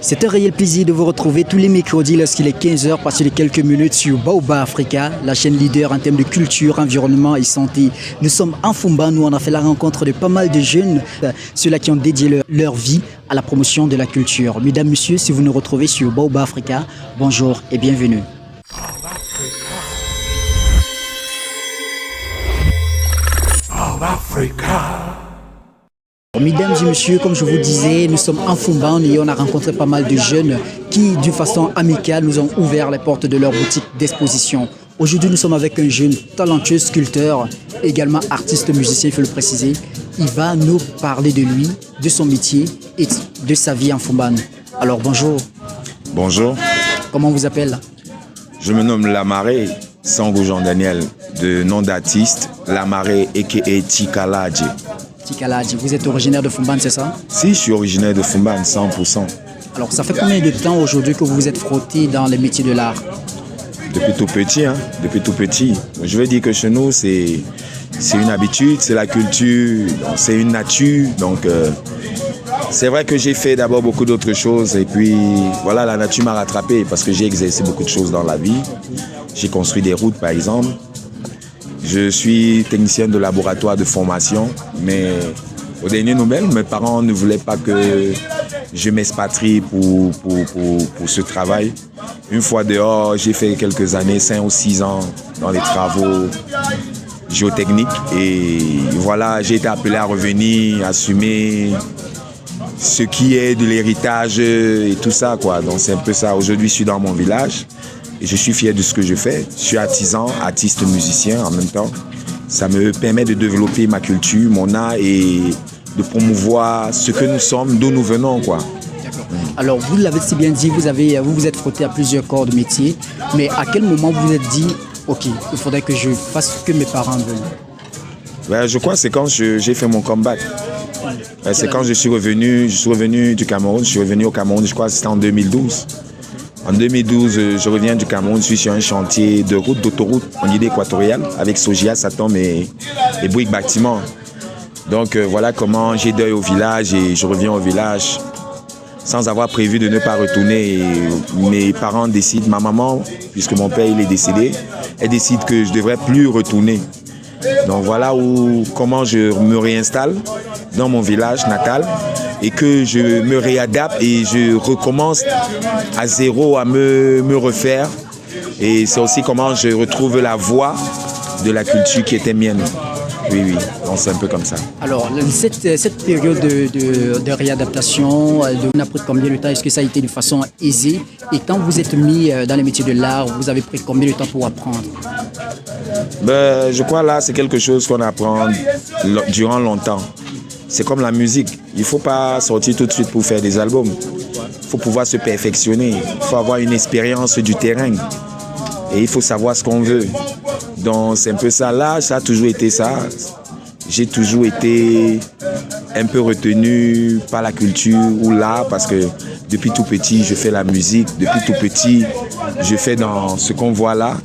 C'est un réel plaisir de vous retrouver tous les mercredis lorsqu'il est 15 heures, passé de quelques minutes sur Baobab Africa, la chaîne leader en termes de culture, environnement et santé. Nous sommes en Fumba, nous on a fait la rencontre de pas mal de jeunes, ceux-là qui ont dédié leur vie à la promotion de la culture. Mesdames, messieurs, si vous nous retrouvez sur Baobab Africa, bonjour et bienvenue. Mesdames et messieurs, comme je vous disais, nous sommes en Fumba et on a rencontré pas mal de jeunes qui, d'une façon amicale, nous ont ouvert les portes de leur boutique d'exposition. Aujourd'hui, nous sommes avec un jeune talentueux sculpteur, également artiste musicien, il faut le préciser. Il va nous parler de lui, de son métier et de sa vie en Fumba. Alors bonjour. Bonjour. Comment on vous appelle? Je me nomme Lamaré, Sango Jean-Daniel, de nom d'artiste, Lamaré a.k.a. Tikaladji. Tikaladji, vous êtes originaire de Fumba, c'est ça? Si, je suis originaire de Fumba, 100%. Alors, ça fait combien de temps aujourd'hui que vous vous êtes frotté dans les métiers de l'art? Depuis tout petit, depuis tout petit. Je veux dire que chez nous, c'est une habitude, c'est la culture, c'est une nature. Donc, c'est vrai que j'ai fait d'abord beaucoup d'autres choses et puis, voilà, la nature m'a rattrapé parce que j'ai exercé beaucoup de choses dans la vie. J'ai construit des routes, par exemple. Je suis technicien de laboratoire de formation, mais aux dernières nouvelles, mes parents ne voulaient pas que je m'expatrie pour ce travail. Une fois dehors, j'ai fait quelques années, 5 ou 6 ans, dans les travaux géotechniques. Et voilà, j'ai été appelé à revenir, assumer ce qui est de l'héritage et tout ça, quoi. Donc c'est un peu ça. Aujourd'hui, je suis dans mon village. Et je suis fier de ce que je fais. Je suis artisan, artiste, musicien en même temps. Ça me permet de développer ma culture, mon art et de promouvoir ce que nous sommes, d'où nous venons, quoi. Alors, vous l'avez si bien dit, vous vous êtes frotté à plusieurs corps de métier. Mais à quel moment vous vous êtes dit, OK, il faudrait que je fasse ce que mes parents veulent? Ouais, je crois que c'est quand j'ai fait mon comeback. C'est quand je suis revenu du Cameroun. Je suis revenu au Cameroun, je crois que c'était en 2012. En 2012, je reviens du Cameroun, je suis sur un chantier de route, d'autoroute en Guinée équatoriale avec Sogia, Satom et Bouygues Bâtiment. Donc voilà comment j'ai deuil au village et je reviens au village sans avoir prévu de ne pas retourner. Et mes parents décident, ma maman, puisque mon père il est décédé, elle décide que je ne devrais plus retourner. Donc voilà comment je me réinstalle dans mon village natal et que je me réadapte et je recommence à zéro à me refaire. Et c'est aussi comment je retrouve la voie de la culture qui était mienne. Oui, donc c'est un peu comme ça. Alors, cette période de réadaptation, on a pris combien de temps? Est-ce que ça a été de façon aisée? Et quand vous êtes mis dans les métiers de l'art, vous avez pris combien de temps pour apprendre? Je crois là, c'est quelque chose qu'on apprend durant longtemps. C'est comme la musique. Il ne faut pas sortir tout de suite pour faire des albums. Il faut pouvoir se perfectionner. Il faut avoir une expérience du terrain. Et il faut savoir ce qu'on veut. Donc c'est un peu ça. Là, ça a toujours été ça. J'ai toujours été un peu retenu par la culture ou l'art parce que depuis tout petit, je fais la musique. Depuis tout petit, je fais dans ce qu'on voit là,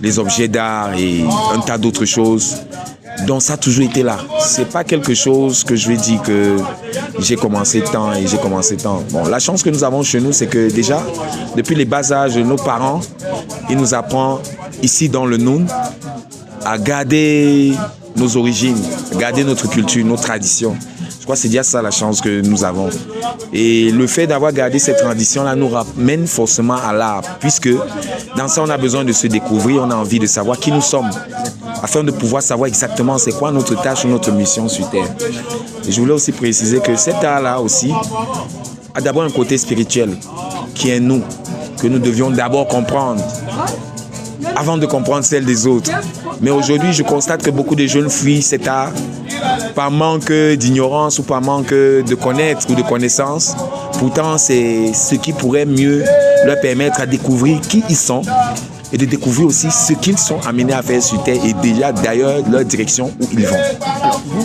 les objets d'art et un tas d'autres choses. Donc ça a toujours été là. C'est pas quelque chose que je vais dire que j'ai commencé tant et j'ai commencé tant. Bon, la chance que nous avons chez nous, c'est que déjà, depuis les bas âges, nos parents, ils nous apprennent ici dans le Noun à garder nos origines, à garder notre culture, nos traditions. Je crois que c'est déjà ça la chance que nous avons. Et le fait d'avoir gardé cette tradition-là nous ramène forcément à l'art, puisque dans ça, on a besoin de se découvrir, on a envie de savoir qui nous sommes, afin de pouvoir savoir exactement c'est quoi notre tâche ou notre mission sur Terre. Et je voulais aussi préciser que cet art-là aussi a d'abord un côté spirituel, qui est nous, que nous devions d'abord comprendre, avant de comprendre celle des autres. Mais aujourd'hui, je constate que beaucoup de jeunes fuient cet art par manque d'ignorance ou par manque de connaître ou de connaissances. Pourtant, c'est ce qui pourrait mieux leur permettre à découvrir qui ils sont et de découvrir aussi ce qu'ils sont amenés à faire sur Terre et déjà d'ailleurs leur direction où ils vont.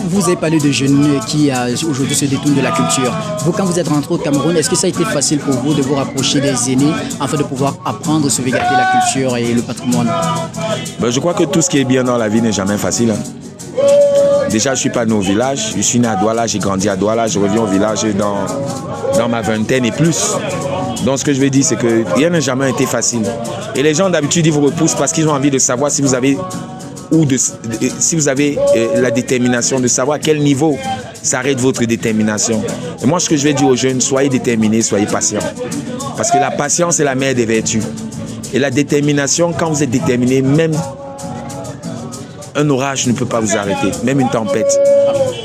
Vous avez parlé de jeunes qui aujourd'hui se détournent de la culture. Vous, quand vous êtes rentré au Cameroun, est-ce que ça a été facile pour vous de vous rapprocher des aînés afin de pouvoir apprendre, sauvegarder la culture et le patrimoine? Je crois que tout ce qui est bien dans la vie n'est jamais facile. Déjà, je ne suis pas né au village. Je suis né à Douala, j'ai grandi à Douala. Je reviens au village dans ma vingtaine et plus. Donc, ce que je veux dire, c'est que rien n'a jamais été facile. Et les gens, d'habitude, ils vous repoussent parce qu'ils ont envie de savoir si vous avez, la détermination, de savoir à quel niveau s'arrête votre détermination. Et moi, ce que je vais dire aux jeunes, soyez déterminés, soyez patients. Parce que la patience est la mère des vertus. Et la détermination, quand vous êtes déterminé, même un orage ne peut pas vous arrêter, même une tempête.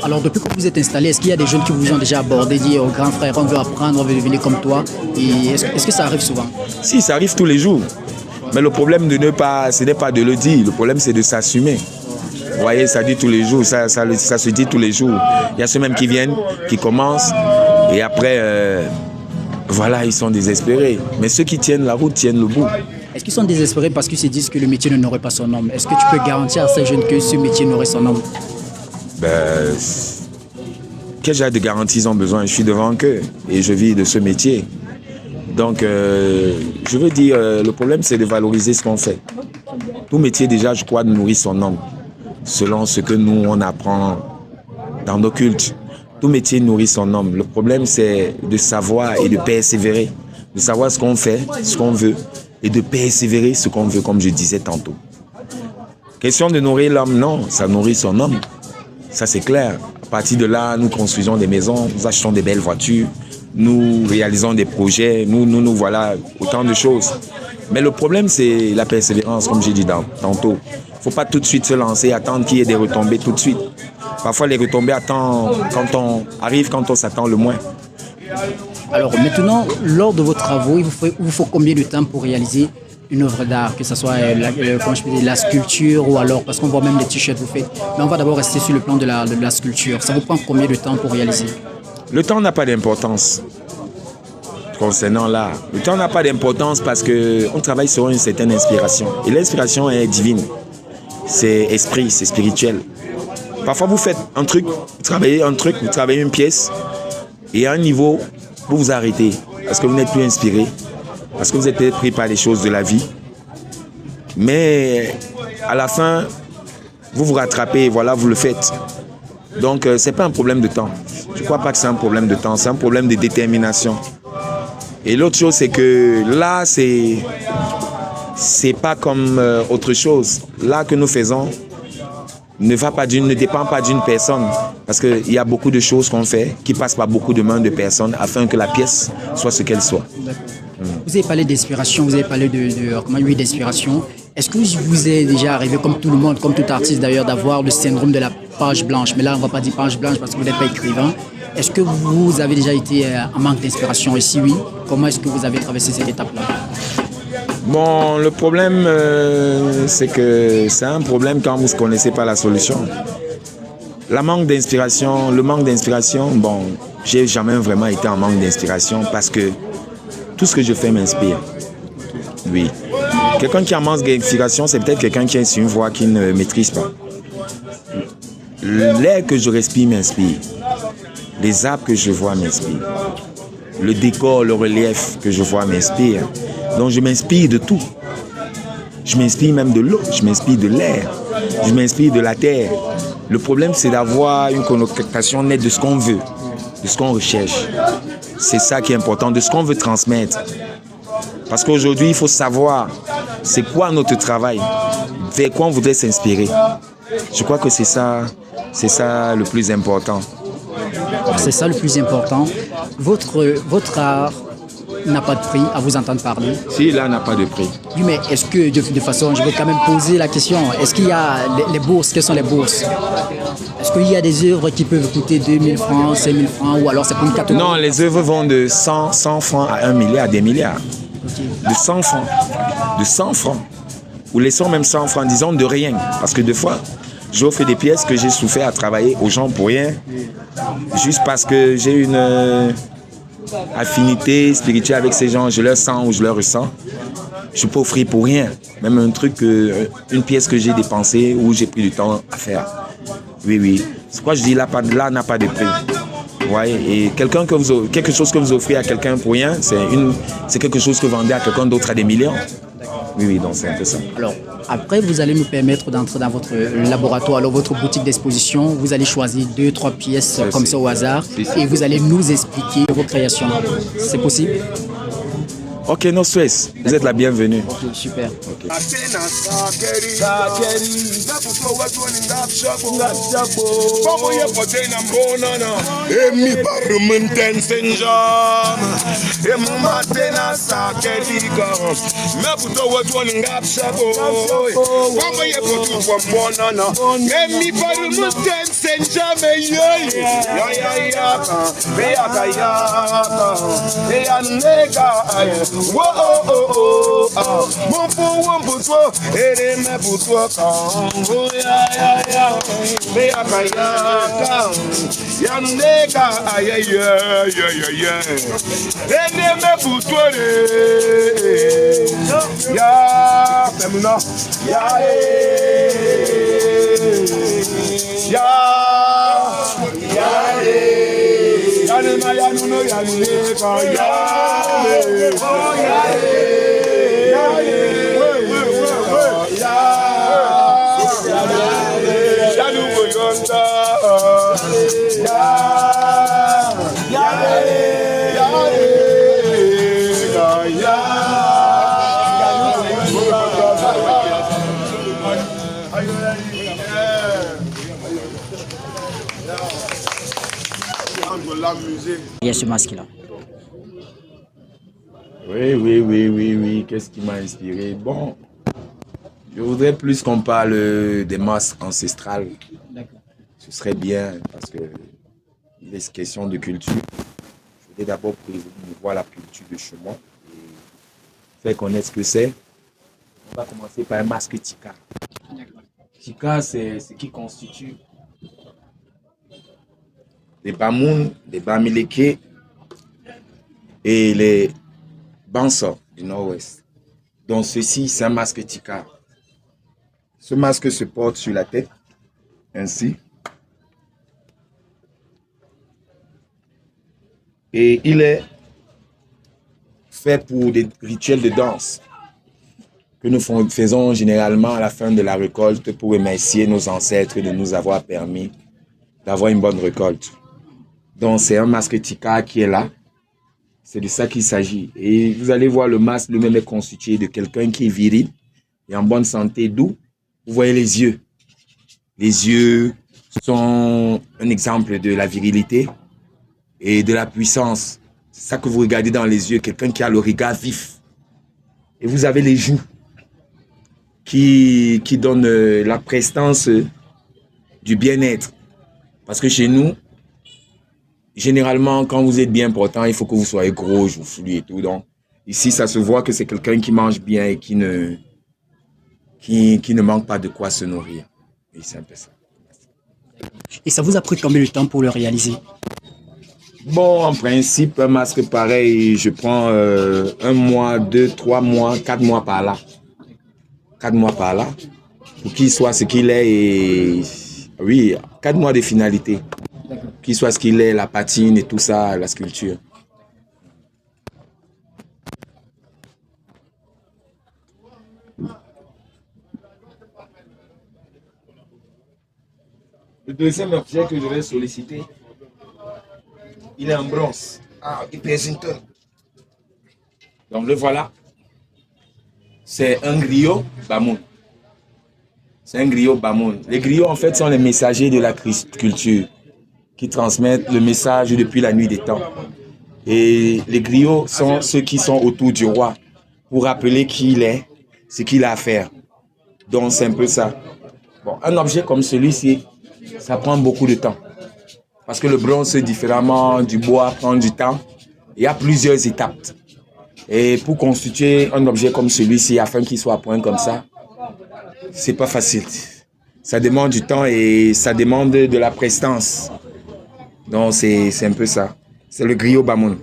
Alors, depuis que vous êtes installé, est-ce qu'il y a des jeunes qui vous ont déjà abordé, dit au grand frère, on veut apprendre, on veut devenir comme toi? Et est-ce que ça arrive souvent? Si, ça arrive tous les jours. Mais le problème ce n'est pas de le dire, le problème c'est de s'assumer. Vous voyez, ça dit tous les jours, ça se dit tous les jours. Il y a ceux même qui viennent, qui commencent, et après, voilà, ils sont désespérés. Mais ceux qui tiennent la route tiennent le bout. Est-ce qu'ils sont désespérés parce qu'ils se disent que le métier n'aurait pas son nom? Est-ce que tu peux garantir à ces jeunes que ce métier n'aurait son nom? Quel genre de garantie ils ont besoin? Je suis devant eux et je vis de ce métier. Donc, je veux dire, le problème, c'est de valoriser ce qu'on fait. Tout métier, déjà, je crois, nourrit son homme, selon ce que nous, on apprend dans nos cultes. Tout métier nourrit son homme. Le problème, c'est de savoir et de persévérer, de savoir ce qu'on fait, ce qu'on veut, et de persévérer ce qu'on veut, comme je disais tantôt. Question de nourrir l'homme, non, ça nourrit son homme. Ça, c'est clair. À partir de là, nous construisons des maisons, nous achetons des belles voitures, nous réalisons des projets, nous voilà, autant de choses. Mais le problème, c'est la persévérance, comme j'ai dit tantôt. Il ne faut pas tout de suite se lancer, attendre qu'il y ait des retombées tout de suite. Parfois, les retombées arrivent quand on s'attend le moins. Alors maintenant, lors de vos travaux, il vous faut combien de temps pour réaliser une œuvre d'art, que ce soit la sculpture ou alors, parce qu'on voit même les t-shirts vous faites. Mais on va d'abord rester sur le plan de la sculpture. Ça vous prend combien de temps pour réaliser? Le temps n'a pas d'importance concernant l'art. Le temps n'a pas d'importance parce qu'on travaille sur une certaine inspiration. Et l'inspiration est divine. C'est esprit, c'est spirituel. Parfois, vous faites un truc, vous travaillez une pièce, et à un niveau, vous vous arrêtez parce que vous n'êtes plus inspiré, parce que vous êtes pris par les choses de la vie. Mais à la fin, vous vous rattrapez, voilà, vous le faites. Donc, ce n'est pas un problème de temps. Je ne crois pas que c'est un problème de temps, c'est un problème de détermination. Et l'autre chose, c'est que là, c'est pas comme autre chose. Là que nous faisons ne dépend pas d'une personne. Parce qu'il y a beaucoup de choses qu'on fait qui passent par beaucoup de mains de personnes afin que la pièce soit ce qu'elle soit. Vous avez parlé d'inspiration, vous avez parlé d'inspiration. Est-ce que vous est déjà arrivé, comme tout le monde, comme tout artiste d'ailleurs, d'avoir le syndrome de la page blanche? Mais là, on ne va pas dire page blanche parce que vous n'êtes pas écrivain. Est-ce que vous avez déjà été en manque d'inspiration? Et si oui, comment est-ce que vous avez traversé cette étape-là? Bon, le problème, c'est que c'est un problème quand vous ne connaissez pas la solution. Le manque d'inspiration, bon, j'ai jamais vraiment été en manque d'inspiration parce que tout ce que je fais m'inspire. Oui. Quelqu'un qui a manque d'inspiration, c'est peut-être quelqu'un qui est sur une voie qu'il ne maîtrise pas. L'air que je respire m'inspire. Les arbres que je vois m'inspirent. Le décor, le relief que je vois m'inspire. Donc je m'inspire de tout. Je m'inspire même de l'eau, je m'inspire de l'air, je m'inspire de la terre. Le problème, c'est d'avoir une connotation nette de ce qu'on veut, de ce qu'on recherche. C'est ça qui est important, de ce qu'on veut transmettre. Parce qu'aujourd'hui, il faut savoir c'est quoi notre travail, vers quoi on voudrait s'inspirer. Je crois que c'est ça le plus important. C'est ça le plus important. Votre art n'a pas de prix à vous entendre parler. Si, là, n'a pas de prix. Oui, mais est-ce que, de façon, je vais quand même poser la question, est-ce qu'il y a les bourses? Quelles sont les bourses? Est-ce qu'il y a des œuvres qui peuvent coûter 2000 francs, 5000 francs, ou alors c'est pour une catégorie? Non, les œuvres vont de 100 francs à 1 milliard, des milliards. Okay. De 100 francs. De 100 francs. Ou laissons même 100 francs, disons de rien. Parce que des fois, j'offre des pièces que j'ai souffert à travailler aux gens pour rien. Juste parce que j'ai une affinité spirituelle avec ces gens, je leur sens ou je leur ressens. Je peux offrir pour rien. Même un truc, une pièce que j'ai dépensée ou j'ai pris du temps à faire. Oui. C'est quoi je dis là n'a pas de prix. Ouais, et quelque chose que vous offrez à quelqu'un pour rien, c'est quelque chose que vous vendez à quelqu'un d'autre à des millions. Oui, oui, donc c'est un peu ça. Alors, après, vous allez nous permettre d'entrer dans votre laboratoire, alors votre boutique d'exposition. Vous allez choisir 2, 3 pièces comme ça au hasard et vous allez nous expliquer vos créations. C'est possible? Ok, no stress. Vous êtes la bienvenue. Ok, super. Emi parumenten senjam Emu matena sakeriga Mebuto wetwoni ngapshabo Kwamba ye potu kwa monana Emi parumenten senjam Ya Beaka yaka Beya nega Wo Mumpu wumputwo Ere meputwo Kango ya Beaka yaka Yandeka yeah. Ene me butore ya femina ya ya nuno ya neka Il y a ce masque-là. Oui. Qu'est-ce qui m'a inspiré? Bon, je voudrais plus qu'on parle des masques ancestrales. D'accord. Ce serait bien parce que il est question de culture. Je voudrais d'abord voir la culture de chez moi et faire connaître ce que c'est. On va commencer par un masque Tika. Tika, c'est ce qui constitue les Bamoun, les Bamileke et les Bansa du Nord-Ouest. Donc ceci, c'est un masque Tika. Ce masque se porte sur la tête, ainsi. Et il est fait pour des rituels de danse que nous faisons généralement à la fin de la récolte pour remercier nos ancêtres de nous avoir permis d'avoir une bonne récolte. Donc c'est un masque Tika qui est là. C'est de ça qu'il s'agit. Et vous allez voir, le masque lui-même est constitué de quelqu'un qui est viril et en bonne santé, d'où vous voyez les yeux. Les yeux sont un exemple de la virilité et de la puissance. C'est ça que vous regardez dans les yeux, quelqu'un qui a le regard vif. Et vous avez les joues qui donnent la prestance du bien-être. Parce que chez nous, généralement, quand vous êtes bien portant, il faut que vous soyez gros, joufflu et tout. Donc, ici, ça se voit que c'est quelqu'un qui mange bien et qui ne manque pas de quoi se nourrir. Et c'est un peu ça. Et ça vous a pris combien de temps pour le réaliser? Bon, en principe, un masque pareil, je prends 1 mois, 2, 3 mois, 4 mois par là. 4 mois par là, pour qu'il soit ce qu'il est et... Oui, 4 mois de finalité. Qu'il soit ce qu'il est, la patine et tout ça, la sculpture. Le deuxième objet que je vais solliciter, il est en bronze. Ah, il présente. Donc le voilà. C'est un griot Bamoun. C'est un griot Bamoun. Les griots, en fait, sont les messagers de la culture qui transmettent le message depuis la nuit des temps. Et les griots sont ceux qui sont autour du roi pour rappeler qui il est, ce qu'il a à faire. Donc c'est un peu ça. Bon, un objet comme celui-ci, ça prend beaucoup de temps. Parce que le bronze, différemment du bois, prend du temps. Il y a plusieurs étapes. Et pour constituer un objet comme celui-ci, afin qu'il soit à point comme ça, c'est pas facile. Ça demande du temps et ça demande de la prestance. Donc c'est un peu ça. C'est le griot Bamoun.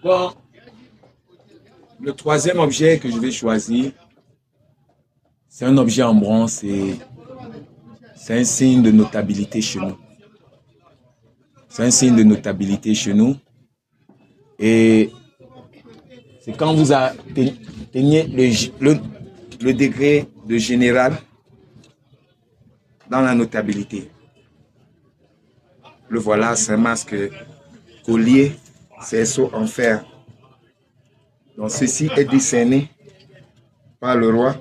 Bon, le troisième objet que je vais choisir, C'est un objet en bronze et c'est un signe de notabilité chez nous. C'est un signe de notabilité chez nous. Et c'est quand vous atteignez le degré de général dans la notabilité. Le voilà, c'est un masque collier, cerceau en fer. Donc ceci est décerné par le roi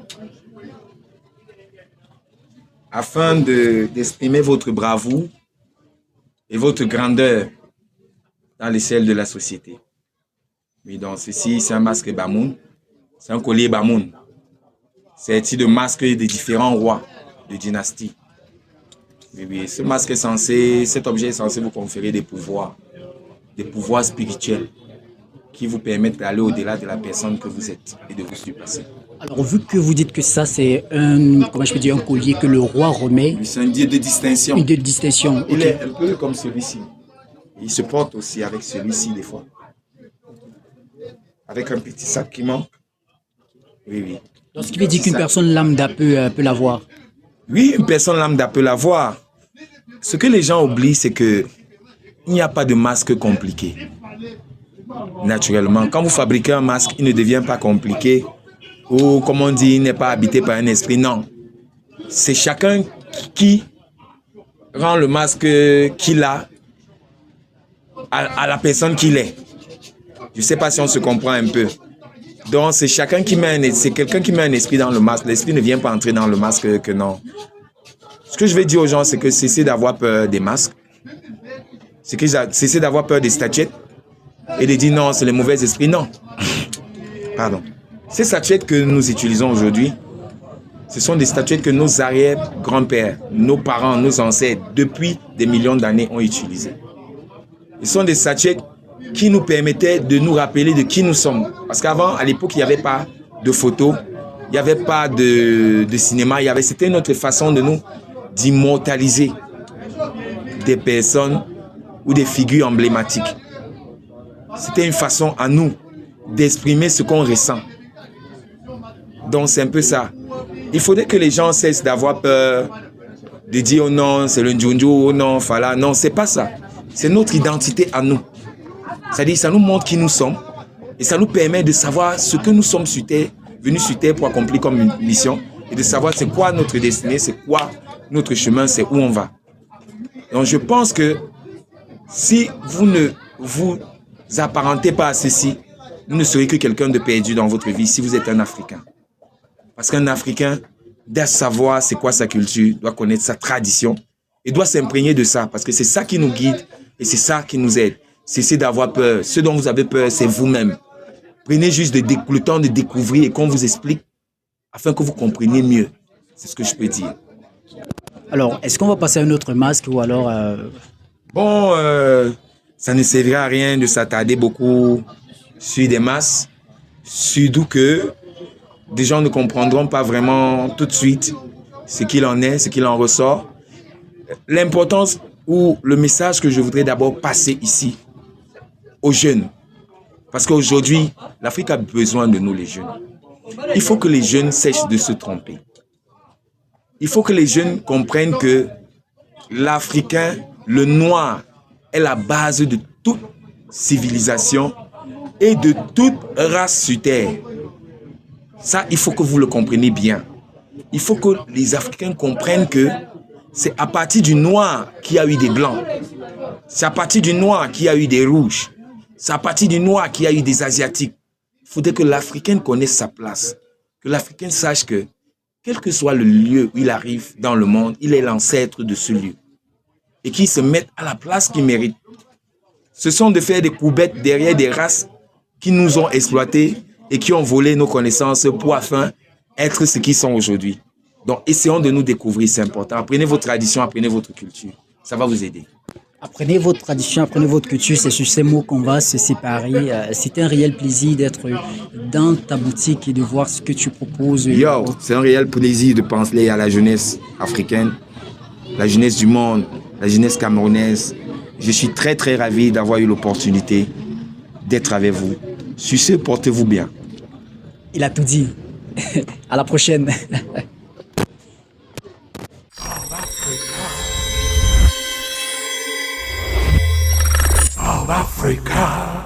afin d'exprimer votre bravoure et votre grandeur dans l'échelle de la société. Oui, donc ceci, c'est un masque Bamoun, c'est un collier Bamoun. C'est un de masque des différents rois de dynastie. Oui, oui, ce masque est censé, cet objet est censé vous conférer des pouvoirs spirituels qui vous permettent d'aller au-delà de la personne que vous êtes et de vous surpasser. Alors, vu que vous dites que ça, c'est un, comment je peux dire, un collier que le roi remet. C'est un dieu de distinction. Une de distinction. Il Ok. est un peu comme celui-ci. Il se porte aussi avec celui-ci des fois. Avec un petit sac qui manque. Oui, oui. Donc, ce qui veut dire qu'une personne lambda peut l'avoir. Oui, une personne lambda peut l'avoir. Ce que les gens oublient, c'est que il n'y a pas de masque compliqué. Naturellement, quand vous fabriquez un masque, il ne devient pas compliqué. Ou, comme on dit, il n'est pas habité par un esprit. Non. C'est chacun qui rend le masque qu'il a à la personne qu'il est. Je ne sais pas si on se comprend un peu. Donc, c'est quelqu'un qui met un esprit dans le masque. L'esprit ne vient pas entrer dans le masque que non. Ce que je vais dire aux gens, c'est que cessez d'avoir peur des masques. C'est que cessez d'avoir peur des statuettes et de dire non, c'est les mauvais esprits. Non. Pardon. Ces statuettes que nous utilisons aujourd'hui, ce sont des statuettes que nos arrière-grands-pères, nos parents, nos ancêtres, depuis des millions d'années, ont utilisées. Ce sont des statuettes qui nous permettaient de nous rappeler de qui nous sommes. Parce qu'avant, à l'époque, il n'y avait pas de photos, il n'y avait pas de cinéma, c'était notre façon de nous d'immortaliser des personnes ou des figures emblématiques. C'était une façon à nous d'exprimer ce qu'on ressent. Donc c'est un peu ça. Il faudrait que les gens cessent d'avoir peur, de dire oh non, c'est le Njunju, oh non, Fala. Non, c'est pas ça. C'est notre identité à nous. C'est-à-dire, ça nous montre qui nous sommes et ça nous permet de savoir ce que nous sommes sur Terre, venus sur Terre pour accomplir comme une mission et de savoir c'est quoi notre destinée, c'est quoi notre chemin, c'est où on va. Donc je pense que si vous ne vous apparentez pas à ceci, vous ne serez que quelqu'un de perdu dans votre vie si vous êtes un Africain. Parce qu'un Africain doit savoir c'est quoi sa culture, doit connaître sa tradition et doit s'imprégner de ça parce que c'est ça qui nous guide et c'est ça qui nous aide. Cessez d'avoir peur. Ce dont vous avez peur, c'est vous-même. Prenez juste le temps de découvrir et qu'on vous explique afin que vous compreniez mieux. C'est ce que je peux dire. Alors, est-ce qu'on va passer à un autre masque ou alors... Bon, ça ne servira à rien de s'attarder beaucoup sur des masques, surtout que des gens ne comprendront pas vraiment tout de suite ce qu'il en est, ce qu'il en ressort. L'importance ou le message que je voudrais d'abord passer ici aux jeunes, parce qu'aujourd'hui, l'Afrique a besoin de nous les jeunes. Il faut que les jeunes cessent de se tromper. Il faut que les jeunes comprennent que l'Africain, le noir, est la base de toute civilisation et de toute race sur Terre. Ça, il faut que vous le compreniez bien. Il faut que les Africains comprennent que c'est à partir du noir qu'il y a eu des blancs. C'est à partir du noir qu'il y a eu des rouges. C'est à partir du noir qu'il y a eu des asiatiques. Il faudrait que l'Africain connaisse sa place. Que l'Africain sache que, quel que soit le lieu où il arrive dans le monde, il est l'ancêtre de ce lieu. Et qu'il se mette à la place qu'il mérite. Ce sont de faire des coubettes derrière des races qui nous ont exploités et qui ont volé nos connaissances pour enfin être ce qu'ils sont aujourd'hui. Donc, essayons de nous découvrir, c'est important. Apprenez vos traditions, apprenez votre culture. Ça va vous aider. Apprenez votre tradition, apprenez votre culture, c'est sur ces mots qu'on va se séparer. C'est un réel plaisir d'être dans ta boutique et de voir ce que tu proposes. Yo, c'est un réel plaisir de penser à la jeunesse africaine, la jeunesse du monde, la jeunesse camerounaise. Je suis très très ravi d'avoir eu l'opportunité d'être avec vous. Sur ce, portez-vous bien. Il a tout dit. À la prochaine. Africa.